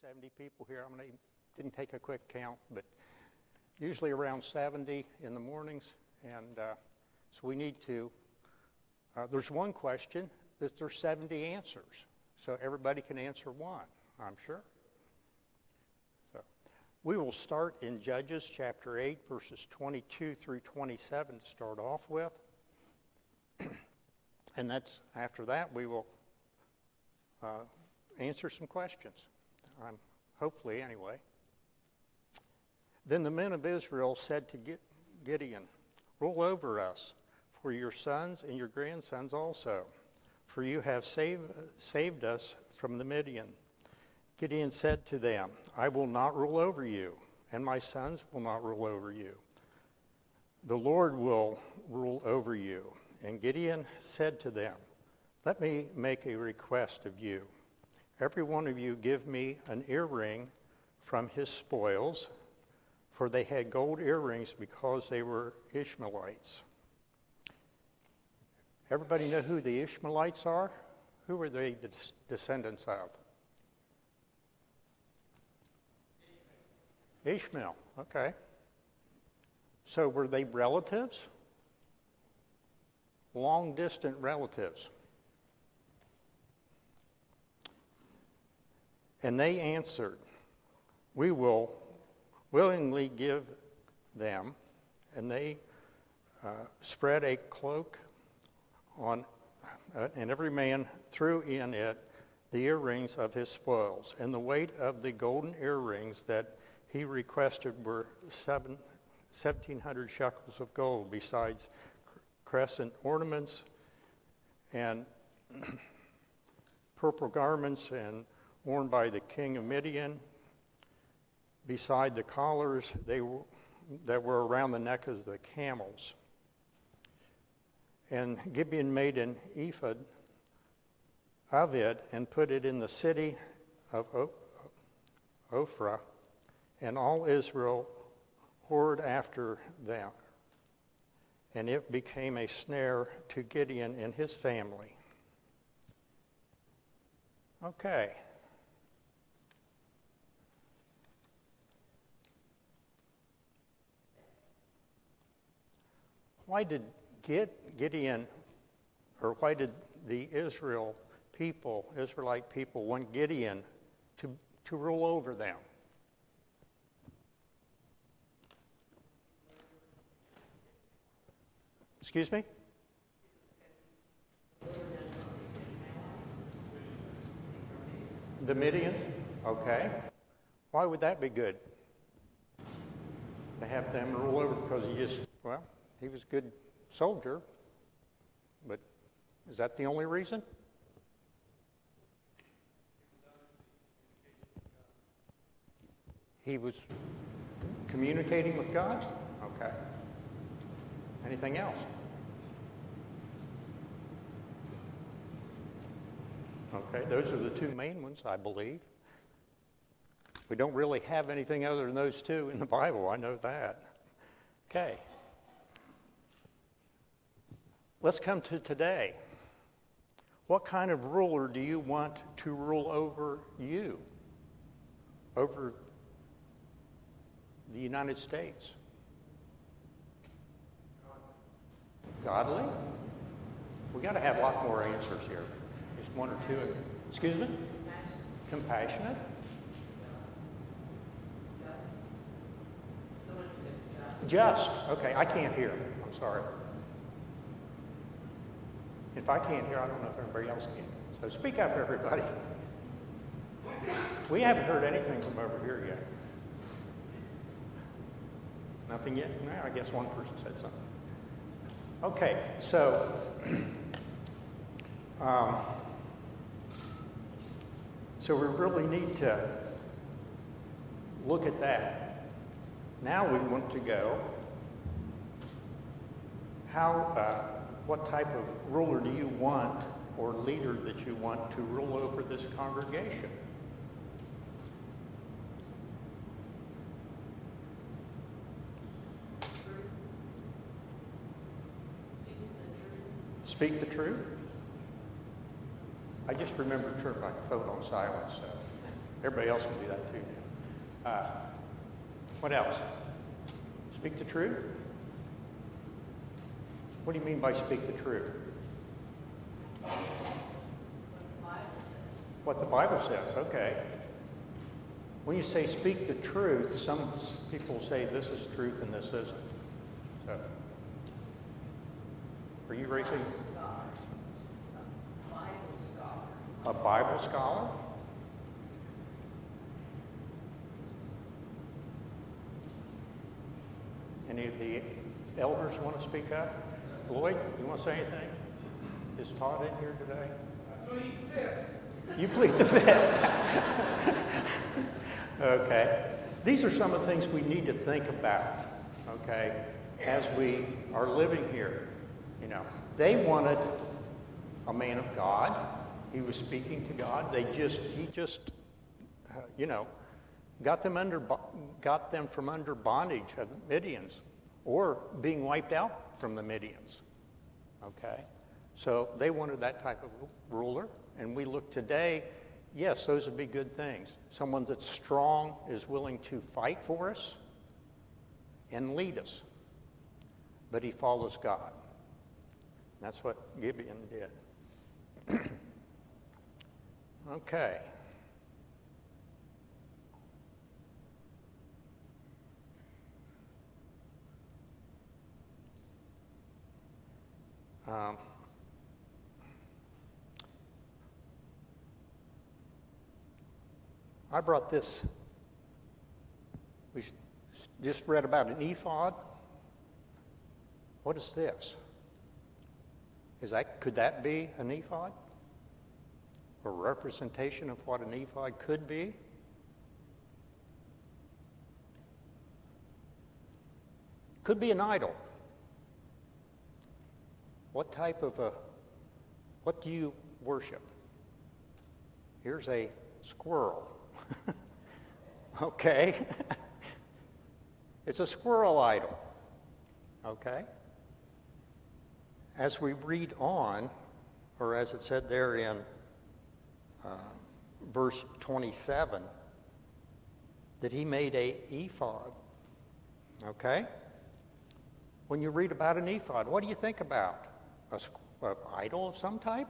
70 people here. Didn't take a quick count, but usually around 70 in the mornings. And so we need to, there's one question that there's 70 answers. So everybody can answer one, I'm sure. So we will start in Judges chapter 8, verses 22 through 27 to start off with. And that's after that we will answer some questions. Hopefully anyway. Then the men of Israel said to Gideon, "Rule over us, for your sons and your grandsons also, for you have saved us from the Midian." Gideon said to them, "I will not rule over you, and my sons will not rule over you. The Lord will rule over you." And Gideon said to them, "Let me make a request of you. Every one of you give me an earring from his spoils," for they had gold earrings because they were Ishmaelites. Everybody know who the Ishmaelites are? Who are they the descendants of? Ishmael, okay. So were they relatives? Long-distant relatives. And they answered, "We will willingly give them." And they spread a cloak on, and every man threw in it the earrings of his spoils. And the weight of the golden earrings that he requested were 1,700 shekels of gold, besides crescent ornaments and purple garments and worn by the king of Midian, beside the collars that were around the neck of the camels. And Gideon made an ephod of it and put it in the city of Ophrah, and all Israel whored after them, and it became a snare to Gideon and his family. Okay. Why did Gideon, or why did the Israelite people want Gideon to rule over them? Excuse me? The Midians? Okay. Why would that be good? To have them rule over because he was a good soldier, but is that the only reason? He was communicating with God? Okay. Anything else? Okay, those are the two main ones, I believe. We don't really have anything other than those two in the Bible, I know that. Okay. Let's come to today. What kind of ruler do you want to rule over you? Over the United States? Godly? We got to have a lot more answers here. Just one or two. Excuse me? Compassionate? Just. Okay, I can't hear. I'm sorry. If I can't hear, I don't know if everybody else can. So speak up, everybody. We haven't heard anything from over here yet. Nothing yet? No, I guess one person said something. Okay, so so we really need to look at that. Now we want to go, what type of ruler do you want, or leader that you want to rule over this congregation? Speak the truth? I just remember to turn my phone on silent, so Everybody else can do that too. What else? Speak the truth? What do you mean by speak the truth? What the Bible says, okay. When you say speak the truth, some people say this is truth and this isn't. So, are you raising? A Bible scholar? Any of the elders want to speak up? Lloyd, you want to say anything? Is Todd in here today? I plead the fifth. You plead the fifth. Okay. These are some of the things we need to think about, okay, as we are living here. You know, they wanted a man of God. He was speaking to God. He just, got them from under bondage of Midians, or being wiped out from the Midians. Okay, so they wanted that type of ruler, and we look today. Yes, those would be good things. Someone that's strong, is willing to fight for us and lead us, but he follows God. That's what Gideon did. Okay. I brought this. We just read about an ephod. What is this? Could that be an ephod? A representation of what an ephod could be? Could be an idol. What type of what do you worship? Here's a squirrel. Okay. It's a squirrel idol. Okay. As we read on, or as it said there in verse 27, that he made a ephod. Okay? When you read about an ephod, what do you think about? An idol of some type?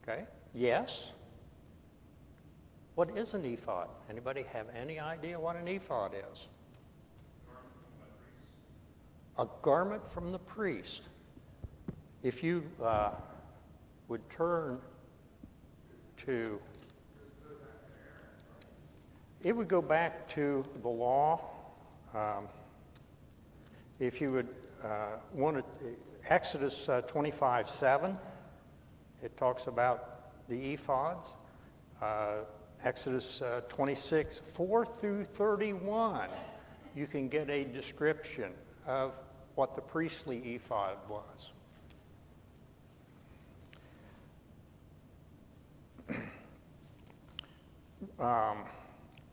Okay? Yes. What is an ephod? Anybody have any idea what an ephod is? A garment from the priest. If you would turn to, it would go back to the law. If you would want to, Exodus 25:7, it talks about the ephods. Exodus 26:4 through 31, you can get a description of what the priestly ephod was.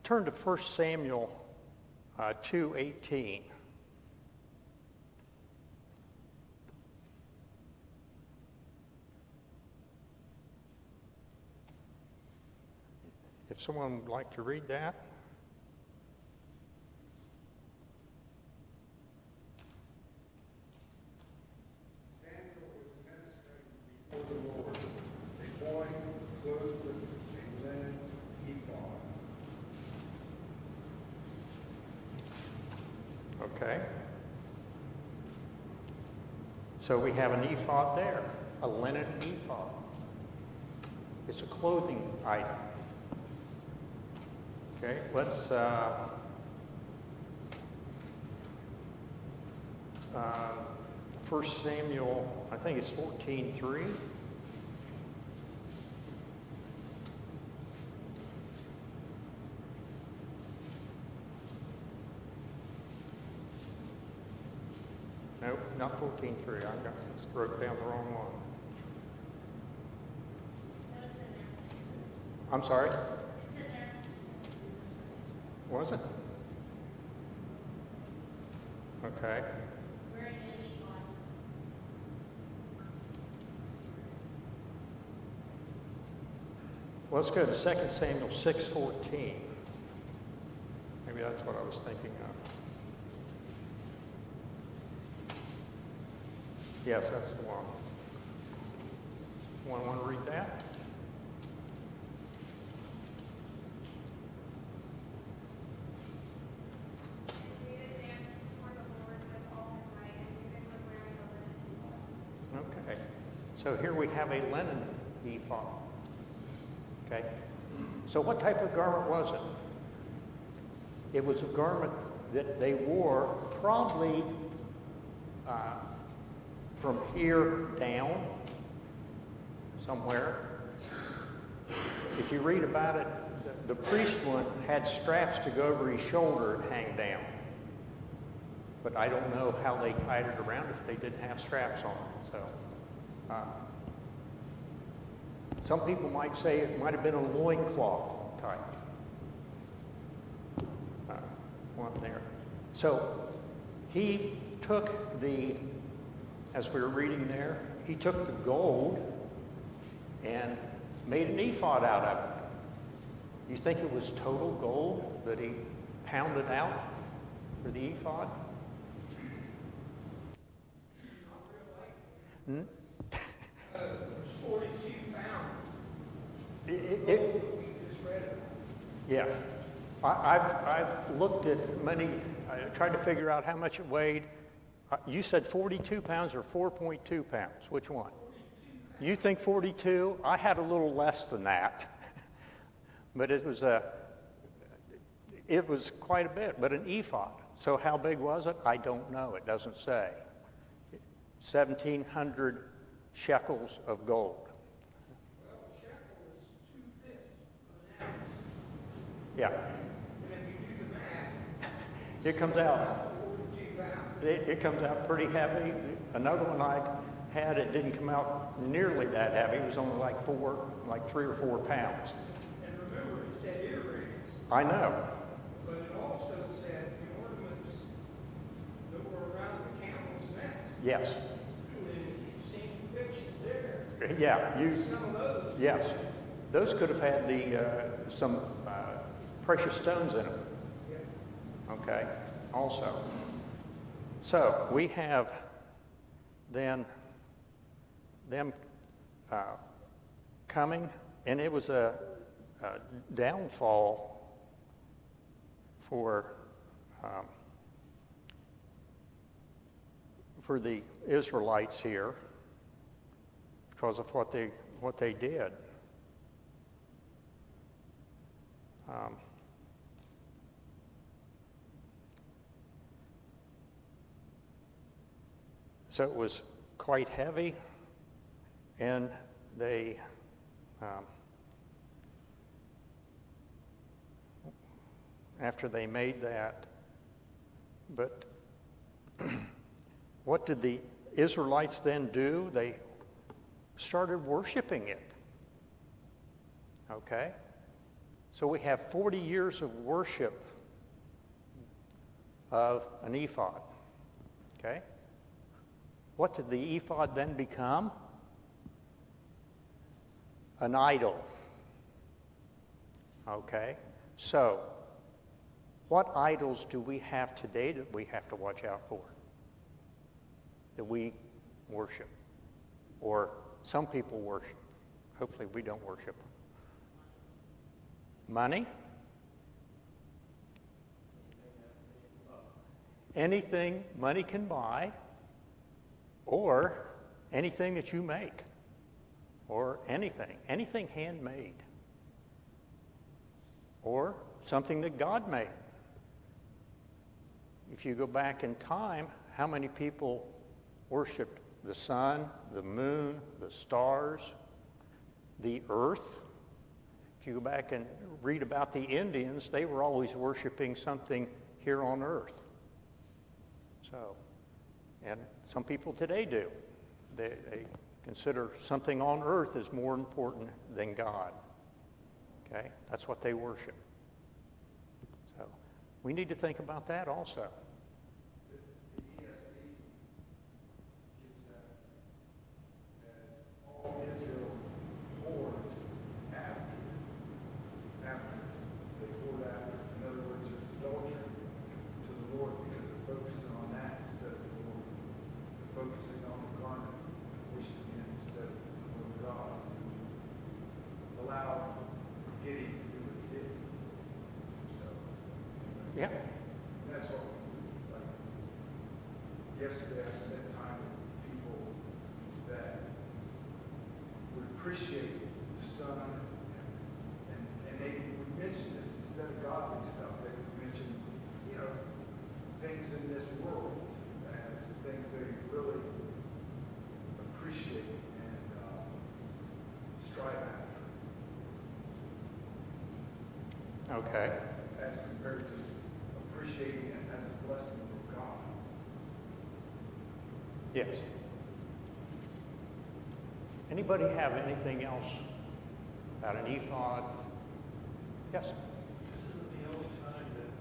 Turn to 1 Samuel 2:18. If someone would like to read that. Samuel was ministering before the Lord. A boy clothed with a linen ephod. Okay. So we have an ephod there, a linen ephod. It's a clothing item. Okay, let's 1 Samuel, I think it's 14:3. Nope, not 14:3. I wrote down the wrong one. I'm sorry? Was it? Okay. Let's go to 2 Samuel 6:14. Maybe that's what I was thinking of. Yes, that's the one. Want to read that? Okay. So here we have a linen ephod. Okay. So what type of garment was it? It was a garment that they wore probably from here down somewhere. If you read about it, the priest one had straps to go over his shoulder and hang down. But I don't know how they tied it around if they didn't have straps on it. So, some people might say it might have been a loincloth type one there. So he took as we were reading there, he took the gold and made an ephod out of it. You think it was total gold that he pounded out for the ephod? It was 42 pounds. We just read it. Yeah. I've looked at many, I tried to figure out how much it weighed. You said 42 pounds or 4.2 pounds? Which one? You think 42? I had a little less than that. But it was quite a bit, but an ephod. So how big was it? I don't know. It doesn't say. 1,700 shekels of gold. Well, a shekel is 2/5 of an ounce. Yeah. And if you do the math, It comes out. 42 pounds. It comes out pretty heavy. Another one I had, it didn't come out nearly that heavy. It was only like 3 or 4 pounds. And remember, it said earrings, I know. but it also said the ornaments that were around the camel's necks. Yes. And you've seen pictures there. Yeah. Some of those. Yes. Those could have had some precious stones in them. Okay. Also. So we have then them coming, and it was a downfall for the Israelites here because of what they did. So it was quite heavy, and they after they made that, but what did the Israelites then do? They started worshiping it. Okay? So we have 40 years of worship of an ephod. Okay? What did the ephod then become? An idol. Okay? So, what idols do we have today that we have to watch out for? That we worship? Or some people worship. Hopefully we don't worship. Money? Anything money can buy, or anything that you make, or anything handmade, or something that God made. If you go back in time, how many people worshiped the sun, the moon, the stars, the earth? If you go back and read about the Indians, they were always worshiping something here on earth. So, and some people today do. They consider something on earth as more important than God. Okay? That's what they worship. So, we need to think about that also. The ESV gives that as all Israel mourned after the sun, and they would mention this instead of godly stuff. They would mention, things in this world as things they really appreciate and strive after. Okay. As compared to appreciating it as a blessing from God. Yes. Anybody have anything else about an ephod? Yes. This isn't the only time that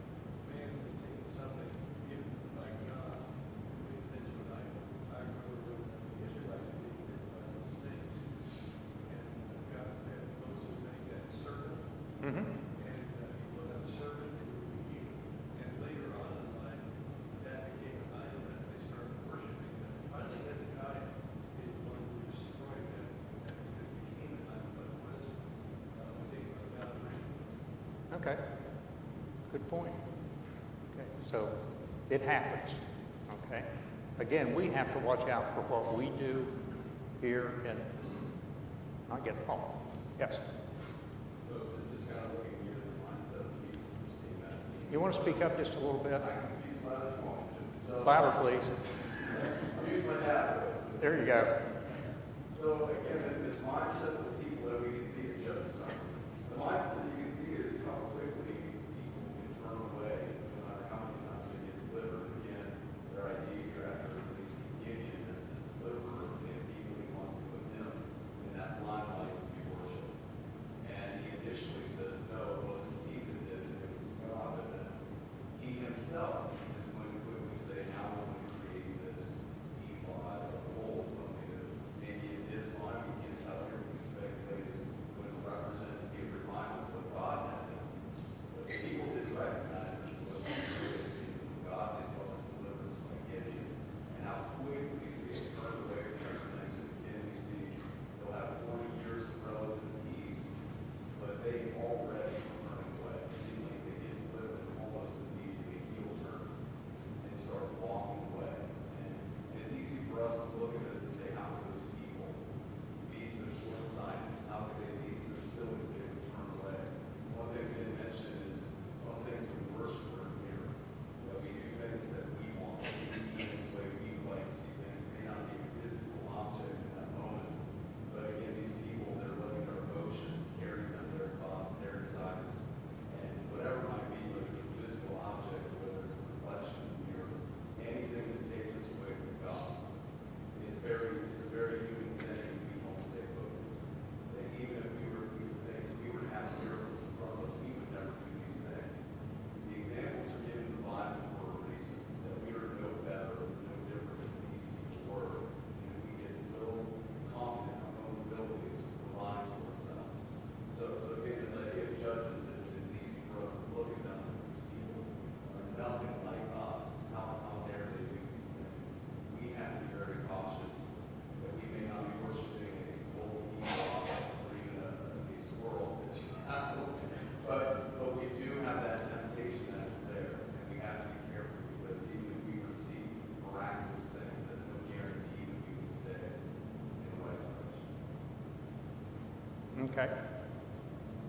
man has taken something given by God. We mentioned, I remember when the Israelites were being bitten by the snakes, and God had Moses make that serpent, Mm-hmm. and he put on the serpent, and it would be healed. And later on in life, that became an idol that they started worshiping. And finally, Hezekiah is the one who destroyed that because it became an idol, but it was ordained by God originally. Okay. Good point. Okay. So it happens. Okay. Again, we have to watch out for what we do here and not get involved. Yes. So just kind of looking here at the mindset of people who see that. You want to speak up just a little bit? I can speak as loud as you want me to. So, Louder, please. I'll use my dad voice. There you go. So again, this mindset of people that we can see it shows up. The mindset you can see is how quickly people can turn away, no matter how many times they get delivered. Again, their idea after we see Gideon as this deliverer, they immediately want to put him in that limelight to be worshipped. And he initially says, no, it wasn't he that did it, it was God. But then he himself is going to quickly say, now I'm going to create this ephod of gold, something that maybe in his mind, we can't tell here, we can speculate, is going to represent and be a reminder of what God had done. But the people didn't recognize this deliverance from God. They saw this deliverance by Gideon, and how quickly they turned away from those things. And again, we see they'll have 40 years of relative peace, but they already were turning away. It seemed like they get delivered and almost immediately heel turn and start walking away. And it's easy for us to look at this and say, how could those people be so short-sighted? How could they be so silly that they would turn away? One thing we didn't mention is some things we worship are here. That we do things that we want. We do things the way we like to see things. It may not be a physical object in that moment, but again, these people, they're letting their emotions carry them, their thoughts, their desires. And whatever it might be, whether it's a physical object, whether it's a reflection of a mirror, anything that takes us away from God is a very human thing if we don't stay focused. That even if we were to have miracles in front of us, we would never do these things. The examples are given in the Bible for a reason, that we are no better, no different than these people were. And we get so confident in our own abilities, we're lying to ourselves. So again, this idea of judges, it's easy for us to look at them, and these people are nothing like us. How dare they do these things? We have to be very cautious that we may not be worshiping a golden eagle or even a squirrel that you have to. But we do have that temptation that is there, and we have to be careful because even if we receive miraculous things, that's no guarantee that we can stay in the right direction. Okay.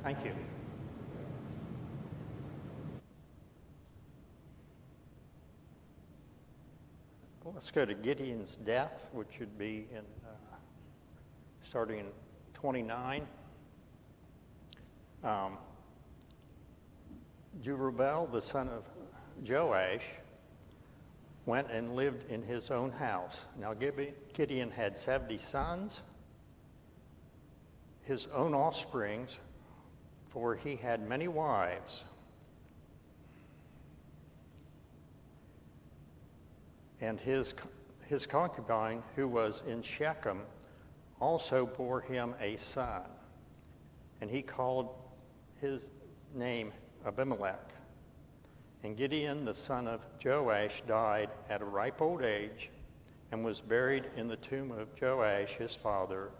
Thank you. Well, let's go to Gideon's death, which should be in starting in 29. Jerubbaal, the son of Joash, went and lived in his own house. Now Gideon had 70 sons, his own offsprings, for he had many wives. And his concubine, who was in Shechem, also bore him a son. And he called his name Abimelech. And Gideon, the son of Joash, died at a ripe old age and was buried in the tomb of Joash, his father,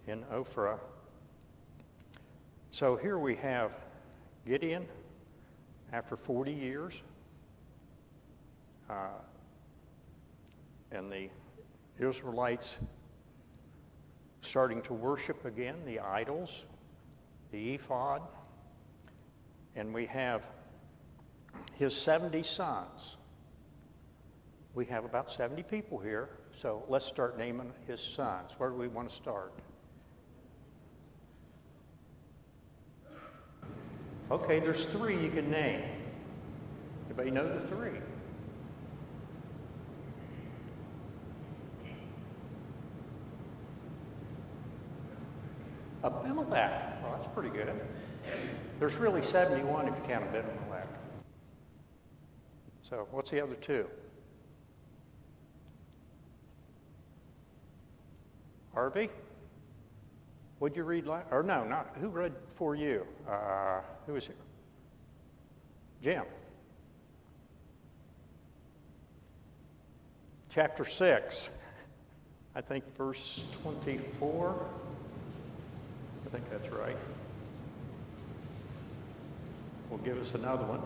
in Ophrah. So here we have Gideon after 40 years. And the Israelites starting to worship again the idols, the ephod, and we have his 70 sons. We have about 70 people here, so let's start naming his sons. Where do we want to start? Okay, there's 3 you can name. Anybody know the 3? Abimelech. Well, that's pretty good. There's really 71 if you count Abimelech. So what's the other 2? Harvey? What'd you read last? Or no, not. Who read for you? Who was here? Jim. Chapter 6. I think verse 24. I think that's right. Will give us another one.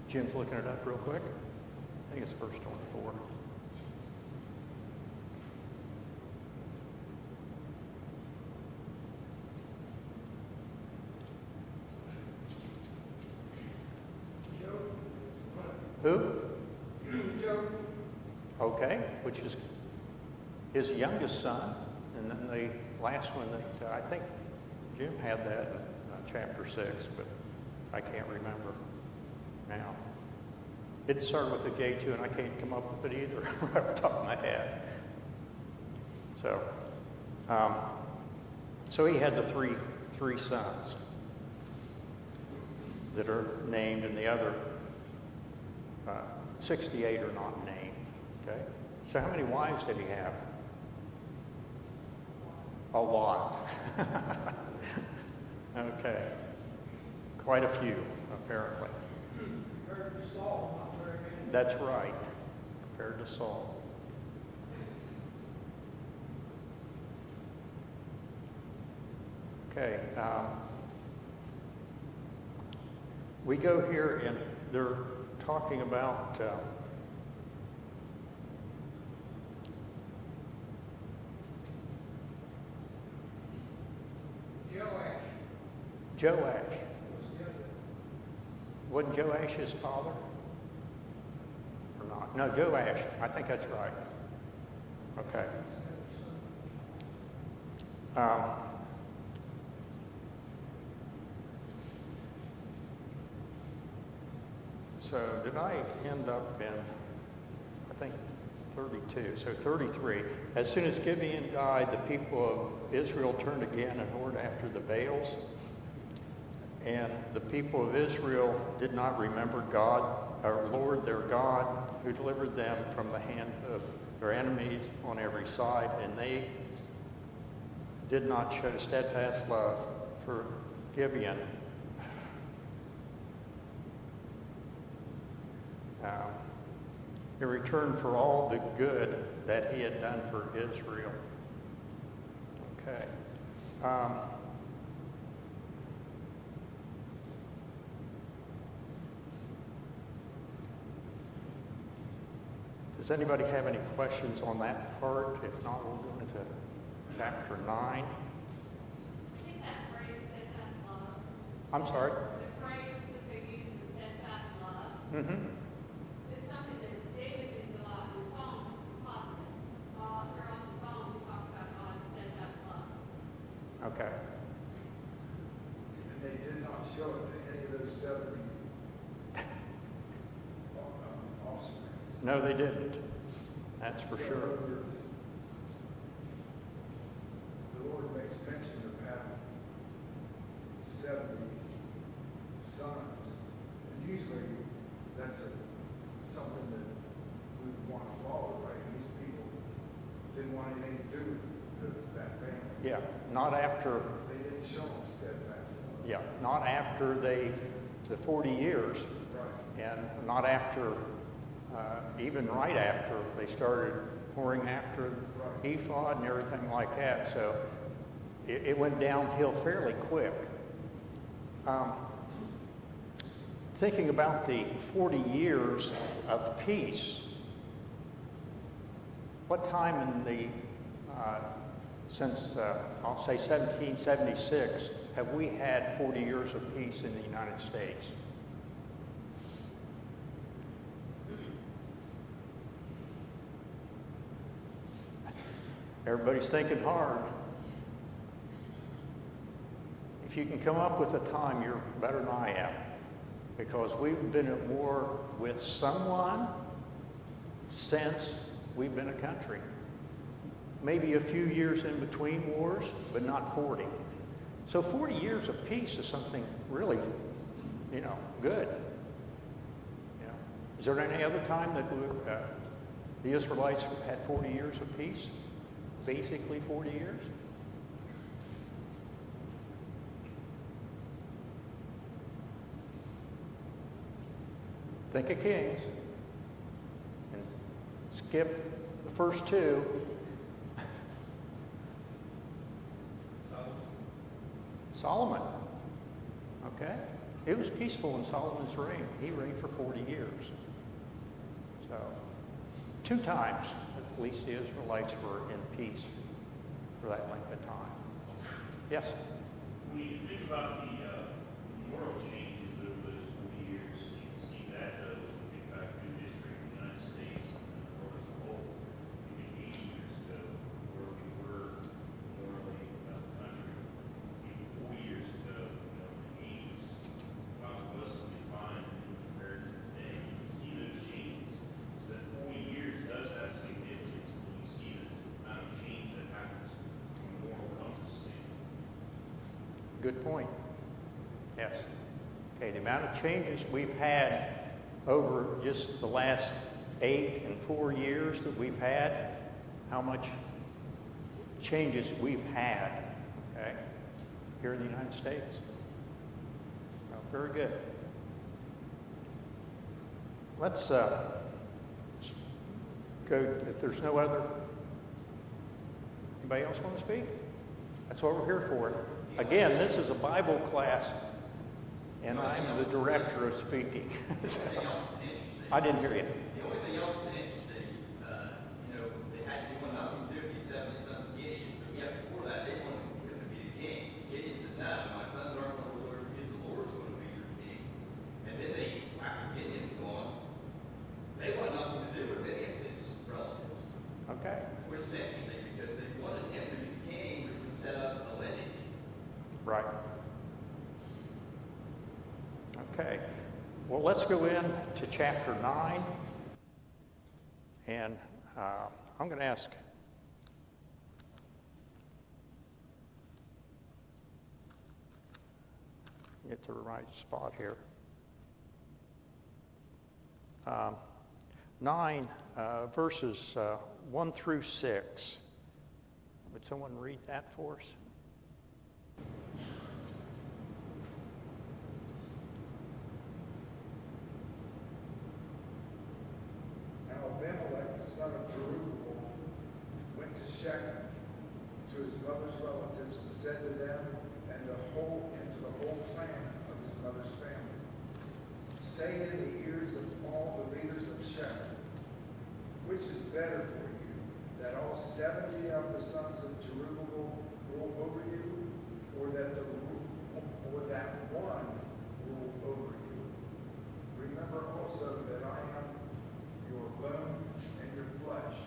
Jim's looking it up real quick. I think it's verse 24. Who? Joe. Okay, which is his youngest son, and then the last one that I think Jim had that in chapter 6, but I can't remember now. It started with a J too, and I can't come up with it either right off the top of my head. So, so he had the three sons that are named, and the other 68 are not named. Okay. So how many wives did he have? A lot. Okay. Quite a few, apparently. Compared to Saul, not very many. That's right. Compared to Saul. Okay. We go here and they're talking about Joash. Wasn't Joash his father? Or not? No, Joash. I think that's right. Okay. So did I end up in, I think, 32, so 33. As soon as Gideon died, the people of Israel turned again and whored after the Baals. And the people of Israel did not remember God, our Lord, their God, who delivered them from the hands of their enemies on every side. And they did not show steadfast love for Gideon. In return for all the good that he had done for Israel. Okay. Does anybody have any questions on that part? If not, we'll go into chapter 9. I think that phrase, steadfast love. I'm sorry? The phrase that they use is steadfast love. Mm-hmm. It's something that David used a lot in Psalms, positive. Throughout the Psalms, he talks about God's steadfast love. Okay. And they did not show it to any of those 70 offspring. No, they didn't. That's for So, in sure. other words, the Lord makes mention of having 70 sons. And usually that's something that we would want to follow, right? These people didn't want anything to do with that family. Yeah, not after, They didn't show them steadfast love. yeah, not after the 40 years, Right. and not after, even right after they started whoring after ephod and everything like that. So it went downhill fairly quick. Thinking about the 40 years of peace, What time in the, since I'll say 1776, have we had 40 years of peace in the United States? Everybody's thinking hard. If you can come up with a time, you're better than I am. Because we've been at war with someone since we've been a country. Maybe a few years in between wars, but not 40. So 40 years of peace is something really, good. Is there any other time that the Israelites had 40 years of peace? Basically 40 years? Think of Kings and skip the first two. Solomon. Okay? It was peaceful in Solomon's reign. He reigned for 40 years. So, 2 times, at least the Israelites were in peace for that length of time. Yes? When you think about the moral changes over those 40 years, you can see that when you think back through history of the United States and the world as a whole. Maybe 80 years ago, where we were morally as a country. Even 40 years ago, in the 80s, while it was some decline compared to today, you can see those changes. So that 40 years does have significance when you see the amount of change that happens from a moral compass standpoint. Good point. Yes. Okay, the amount of changes we've had over just the last 8 and 4 years that we've had, how much changes we've had, okay, here in the United States. Well, very good. Let's go, if there's no other, anybody else want to speak? That's what we're here for. Again, this is a Bible class, and I'm the director of speaking. So, I didn't hear you. The only thing else is interesting, they wanted nothing to do with these 70 sons of Gideon, but yet before that, they wanted him to be the king. Gideon said, no, my sons aren't going to rule over you, the Lord's going to be your king. And then after Gideon's gone, they want nothing to do with any of his relatives. Okay. Which is interesting, because they wanted him to be the king, which would set up a lineage. Right. Okay. Well, let's go into chapter 9. And I'm going to ask get to the right spot here. 9 verses 1 through 6. Would someone read that for us? Abimelech, the son of Jerubbaal, went to Shechem to his mother's relatives and said to them and to the whole clan of his mother's family, say in the ears of all the leaders of Shechem, which is better for you, that all 70 of the sons of Jerubbaal rule over you, or that one rule over you? Remember also that I am your bone and your flesh.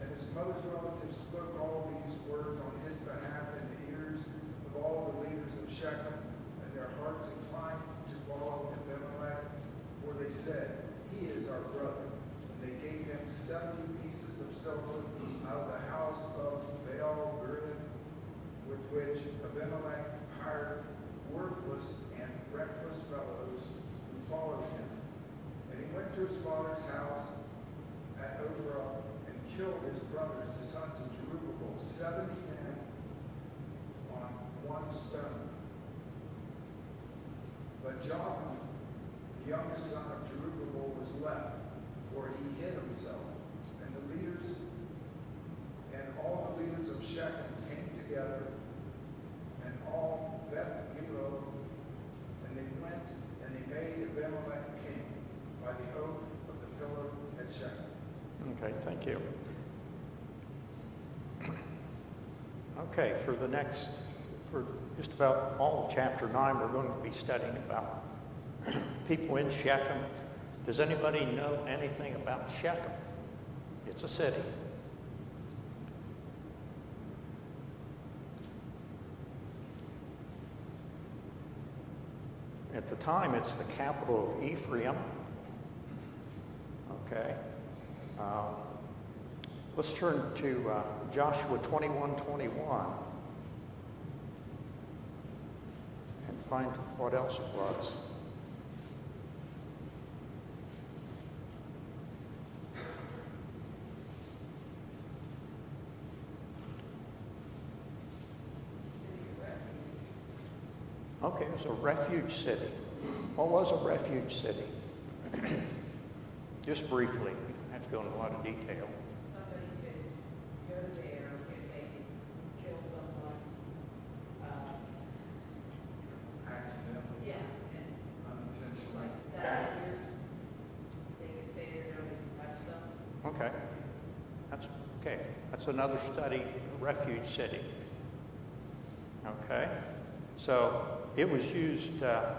And his mother's relatives spoke all these words on his behalf in the ears of all the leaders of Shechem, and their hearts inclined to follow Abimelech, for they said, he is our brother. And they gave him 70 pieces of silver out of the house of Baal-Berith, with which Abimelech hired worthless and reckless fellows who followed him. And he went to his father's house at Ophrah and killed his brothers, the sons of Jerubbaal, 70 men on one stone. But Jotham, the youngest son of Jerubbaal, was left, for he hid himself. And all the leaders of Shechem came together, and all Beth Millo, and they went and they made Abimelech king by the oak of the pillar at Shechem. Okay, thank you. Okay, for just about all of chapter 9, we're going to be studying about people in Shechem. Does anybody know anything about Shechem? It's a city. At the time, it's the capital of Ephraim. Okay. Let's turn to Joshua 21:21 and find what else it was. Okay, it was a refuge city. What was a refuge city? Just briefly. We don't have to go into a lot of detail. Somebody could go there if they kill someone. Accidentally, Yeah, and unintentionally. like 7 years, they could stay there, nobody can touch them. Okay. That's another study, refuge city. Okay. So it was used a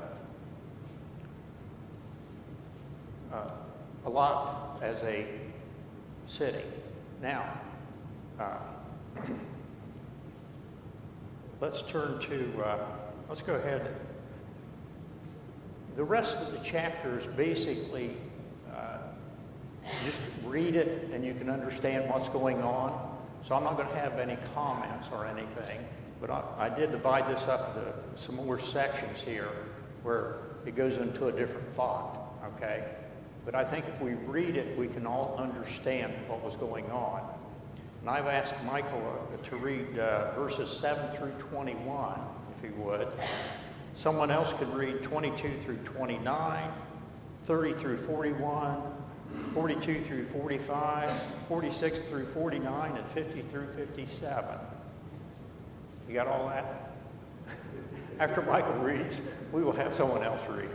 lot as a city. Now, let's turn to, let's go ahead. The rest of the chapter is basically just read it and you can understand what's going on. So I'm not going to have any comments or anything, but I did divide this up into some more sections here where it goes into a different thought, okay? But I think if we read it, we can all understand what was going on. And I've asked Michael to read verses 7 through 21, if he would. Someone else could read 22 through 29, 30 through 41, 42 through 45, 46 through 49, and 50 through 57. You got all that? After Michael reads, we will have someone else read.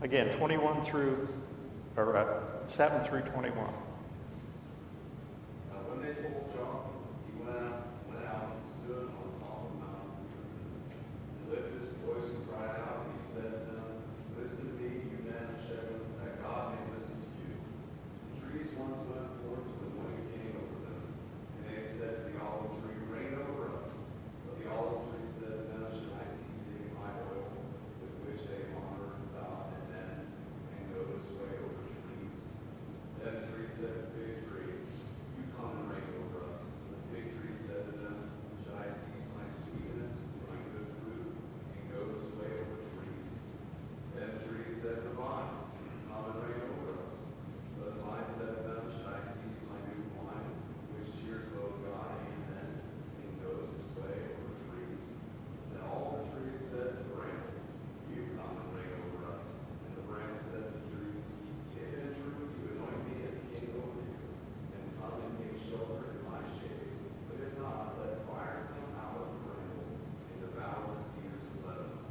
Again, 7 through 21. When they told John, he went out and stood on top of the mountain and lifted his voice and cried out, and he said to them, "Listen to me, you men of Shechem, that God may listen to you. The trees once went forth to the morning king over them, and they said to the olive tree, reign over us. But the olive tree said to them, should I cease giving my oil, with which they honor God and men, and go this way over trees? Then the tree said to the fig tree, you come and reign over us. And the fig tree said to them, should I cease my sweetness, my good fruit, and go this way over trees? Then the tree said to the vine, come and reign over us. But the vine said to them, should I cease my new wine, which cheers both God and men, and go this way over trees? Then all the trees said to the bramble, you come and reign over us. And the bramble said to the trees, if in truth you anoint me as king over you, then come and take shelter in my shade. But if not, let fire come out of the bramble and devour the cedars of Lebanon.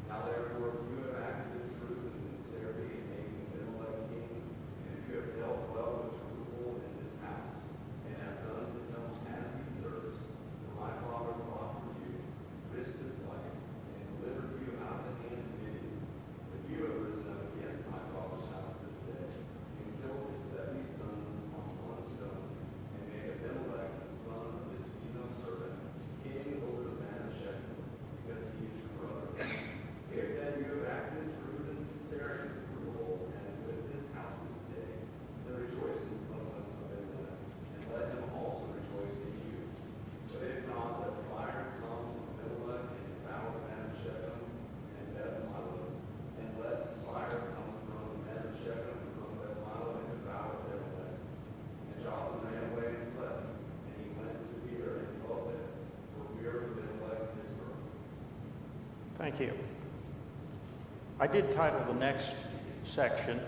Now therefore, if you have acted in truth and sincerity in making Abimelech king, and if you have dealt well with Jerubbaal and his house, and have done to him as he deserves, for my father fought for you, risked his life, and delivered you out of the hand of Gideon. But you have risen up against my father's house this day, and killed his 70 sons on one stone, and made Abimelech the son of his female servant king over the man of Shechem, because he is your brother. If then you have acted in truth and sincerity with Jerubbaal and with his house this day, then rejoice in Abimelech, and let him also rejoice in you. But if not, let fire come from Abimelech and devour the man of Shechem and Beth-Milo, and let fire come from the men of Shechem and from Beth-Milo and devour Abimelech. And Jotham ran away and fled, and he went to Beer and dwelt there, for fear of Abimelech and his birth. Thank you. I did title the next section,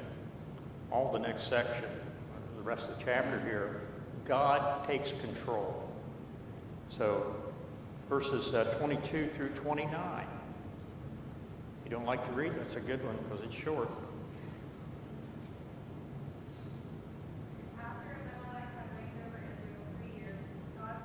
all the next section, the rest of the chapter here, God Takes Control. So verses 22 through 29. If you don't like to read, that's a good one because it's short. After Abimelech had reigned over Israel 3 years, God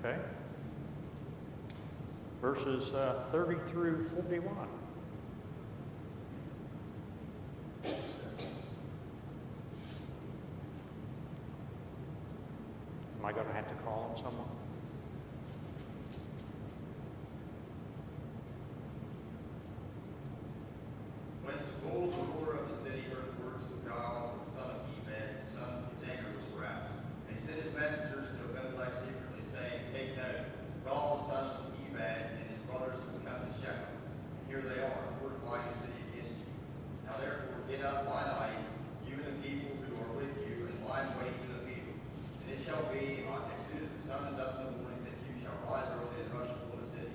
Okay. Verses 30 through 41. Am I going to have to call on someone? When Saul, the ruler of the city, heard the words of God, the son of Gideon, his anger was aroused. And he sent his messengers to Abimelech secretly, saying, "Take note, Gaul, the son of Gideon, and his brothers have come to Shechem. And here they are, fortifying the city against you. Now therefore get up by night, you and the people who are with you, and lie in wait in the field. And it shall be, as soon as the sun is up in the morning, that you shall rise early and rush upon the city.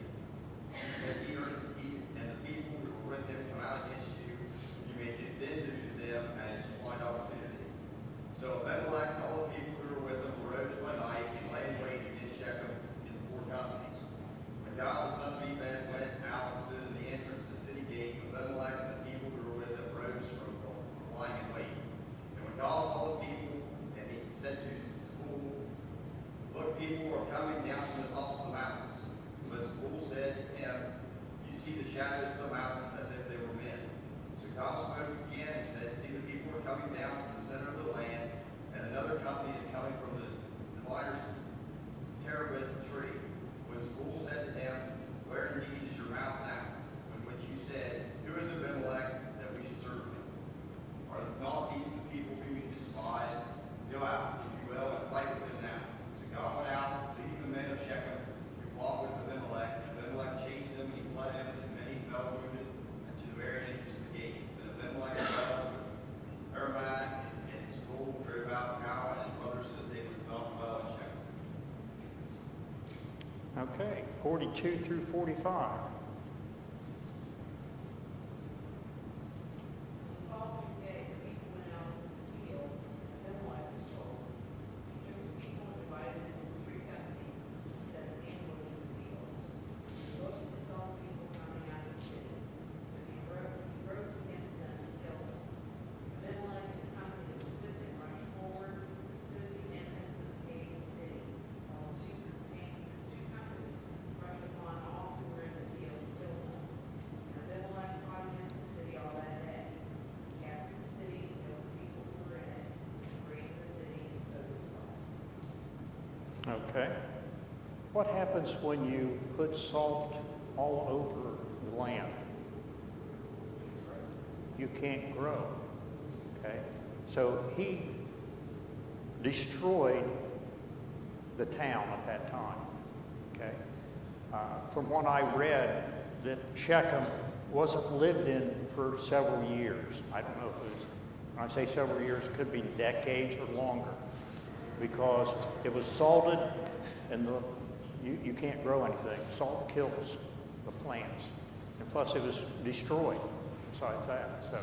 And the people who are with him come out against you, you may then do to them as you find opportunity." So Abimelech and all the people who were with him arose by night and lay in wait against Shechem in the four companies. When God, the son of Gideon, went out and stood in the entrance of the city gate, Abimelech and the people who were with him rose from lying in wait. And when God saw the people, and he said to Saul, "Look, people are coming down from the tops of the mountains." But Saul said to him, "You see the shadows of the mountains as if they were men." So God spoke again and said, "See, the people are coming down from the center of the land, and another company is coming from the divider's terebinth tree." When Saul said to him, "Where indeed is your mouth now?" When which you said, "Who is Abimelech that we should serve him? Are not these the people whom you despise? Go out, if you will, and fight with them now." So God went out, leading the men of Shechem, who fought with Abimelech. And Abimelech chased him, and he fled him, and many fell wounded, and to the very entrance of the gate. Then Abimelech fell with Aramag, and his soul drove out Gal and his brothers, so that they would not dwell in Shechem. Okay, 42 through 45. The following day, the people went out into the field, and Abimelech was told. He took the people and divided them into three companies, and set an ambush in the fields. He looked at his own people coming out of the city. So he rose against them and killed them. Abimelech and the company that was with him rushed forward and stood at the entrance of the gate of the city, while the two companies rushed upon all who were in the field and killed them. And Abimelech fought against the city all that day. He captured the city, killed the people who were in it, and razed the city, and so did Saul. Okay. What happens when you put salt all over the land? You can't grow. Okay. So he destroyed the town at that time. Okay. From what I read, that Shechem wasn't lived in for several years. I don't know if it was, when I say several years, it could be decades or longer, because it was salted, and you can't grow anything. Salt kills the plants, and plus it was destroyed. Besides that, so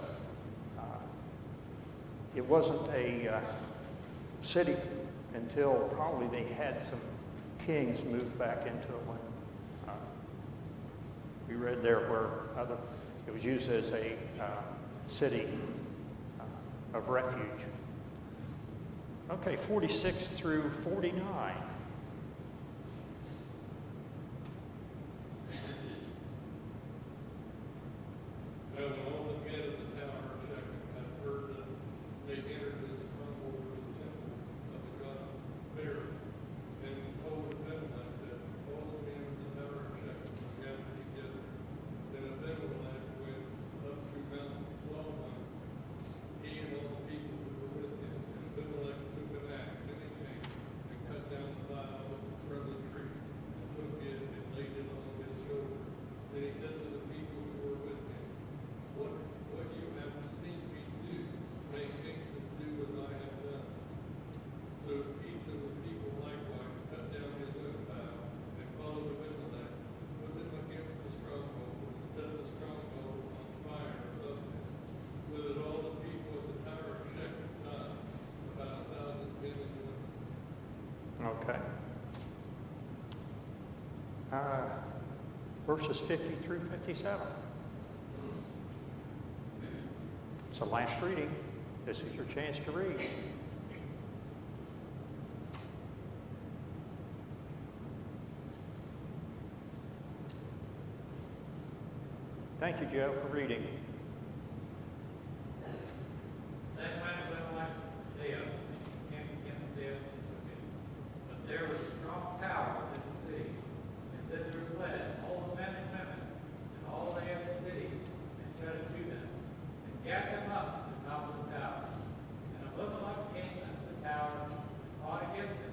it wasn't a city until probably they had some kings move back into it. When we read there where it was used as a city of refuge. Okay, 46 through 49. Now, when all the men of the tower of Shechem had heard that they entered the stronghold of the temple of the god Pharaoh, and it was told Abimelech that all the men of the tower of Shechem were gathered together. Then Abimelech went up to Mount Zalmon, he and all the people who were with him. And Abimelech took an axe and a chain and cut down the bough from the tree, and took it and laid it on his shoulder. Then he said to the people who were with him, What you have seen me do, make haste and do as I have done. So each of the people likewise cut down his own bough and followed Abimelech, put them against the stronghold, and set the stronghold on fire above them, so that all the people of the tower of Shechem died, about 1,000 men and women. Okay. Verses 50 through 57. It's the last reading. This is your chance to read. Thank you, Joe, for reading. Then when Abimelech came against them, but there was a strong tower in the city, and thither fled all the men and women, and all they of the city, and shut it to them, and gathered them up to the top of the tower. And Abimelech came unto the tower, and fought against it.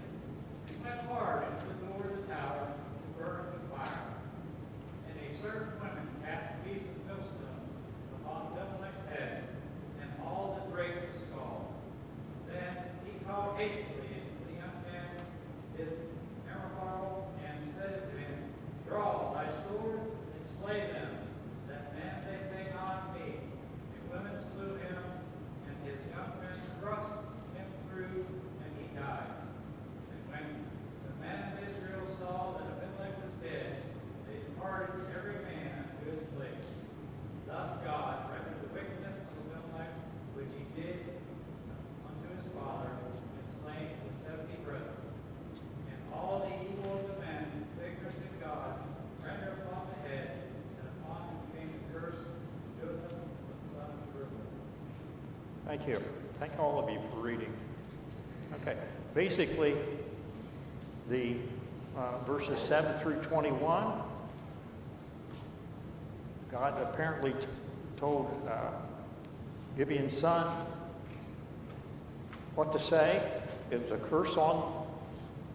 He went hard into the door of the tower, and burned it with fire. And a certain woman cast a piece of millstone upon Abimelech's head, and all that brake his skull. Then he called hastily unto the young man, his Meribah, and said to him, Draw thy sword, and slay them, that man may say not me. The women slew him, and his young men thrust him through, and he died. And when the men of Israel saw that Abimelech was dead, they departed every man unto his place. Thus God reckoned the wickedness of Abimelech, which he did unto his father, and slain his 70 brethren. And all the evil of the men, sacred to God, rendered upon the head, and upon him came the curse of Jotham, the son of Reuben. Thank you. Thank all of you for reading. Okay. Basically, the verses 7 through 21, God apparently told Gideon's son what to say. It was a curse on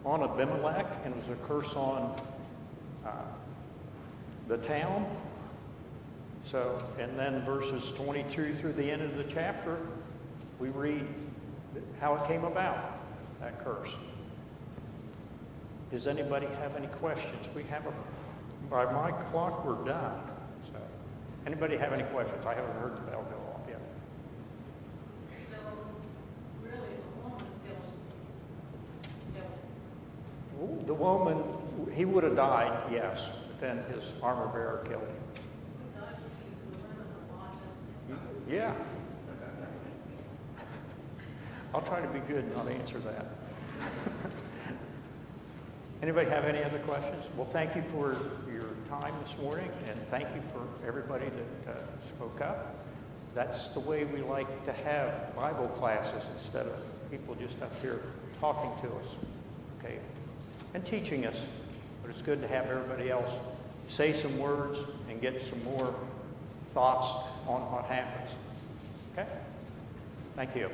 Abimelech, and it was a curse on the town. So, and then verses 22 through the end of the chapter, we read how it came about, that curse. Does anybody have any questions? By my clock, we're done. So, anybody have any questions? I haven't heard the bell go off yet. So, really, the woman killed. The woman, he would have died, yes, but then his armor bearer killed him. God uses the women a lot, doesn't he? Yeah. I'll try to be good and not answer that. Anybody have any other questions? Well, thank you for your time this morning, and thank you for everybody that spoke up. That's the way we like to have Bible classes instead of people just up here talking to us, okay, and teaching us. But it's good to have everybody else say some words and get some more thoughts on what happens. Okay? Thank you.